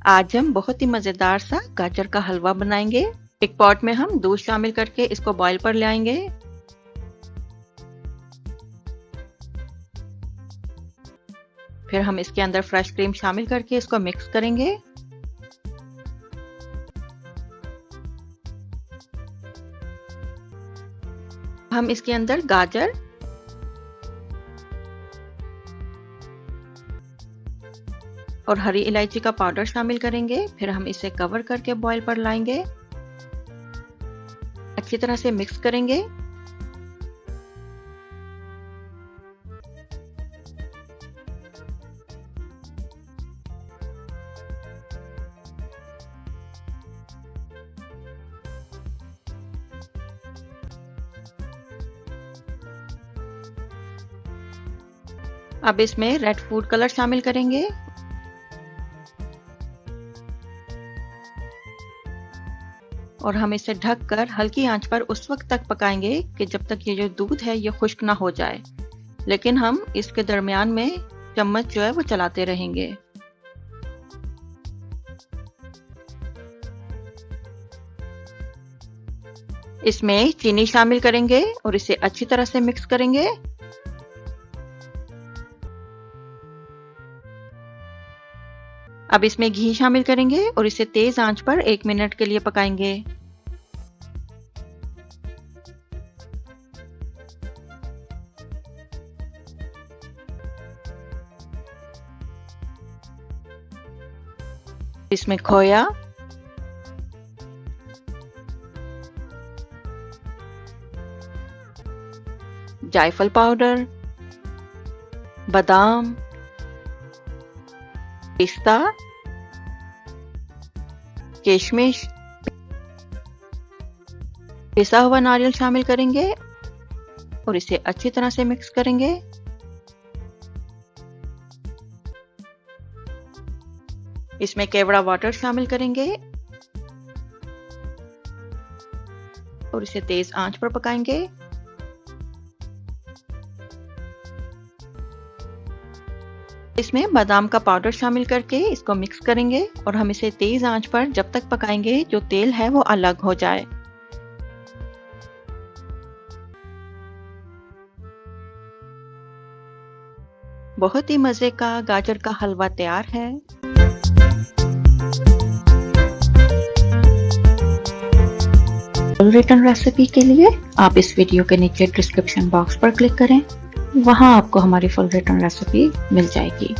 आज हम बहुत ही मजेदार सा गाजर का हलवा बनाएंगे। एक पॉट में हम दूध शामिल करके इसको बॉईल पर ले आएंगे। फिर हम इसके अंदर फ्रेश क्रीम शामिल करके इसको मिक्स करेंगे। हम इसके अंदर गाजर और हरी इलायची का पाउडर शामिल करेंगे। फिर हम इसे कवर करके बॉईल पर लाएंगे। अच्छी तरह से मिक्स करेंगे। अब इसमें रेड फूड कलर शामिल करेंगे। और हम इसे ढककर हल्की आंच पर उस वक्त तक पकाएंगे कि जब तक ये जो दूध है ये खुश्क ना हो जाए, लेकिन हम इसके दरमियान में चम्मच जो है वो चलाते रहेंगे। इसमें चीनी शामिल करेंगे और इसे अच्छी तरह से मिक्स करेंगे। अब इसमें घी शामिल करेंगे और इसे तेज आंच पर 1 मिनट के लिए पकाएंगे। इसमें खोया, जायफल पाउडर, बादाम, पिस्ता, किशमिश, पिसा हुआ नारियल शामिल करेंगे और इसे अच्छी तरह से मिक्स करेंगे। इसमें केवड़ा वाटर शामिल करेंगे और इसे तेज आंच पर पकाएंगे। इसमें बादाम का पाउडर शामिल करके इसको मिक्स करेंगे और हम इसे तेज आंच पर जब तक पकाएंगे जो तेल है वो अलग हो जाए। बहुत ही मजे का गाजर का हलवा तैयार है। फुल रिटर्न रेसिपी के लिए आप इस वीडियो के नीचे डिस्क्रिप्शन बॉक्स पर क्लिक करें, वहां आपको हमारी फुल रिटर्न रेसिपी मिल जाएगी।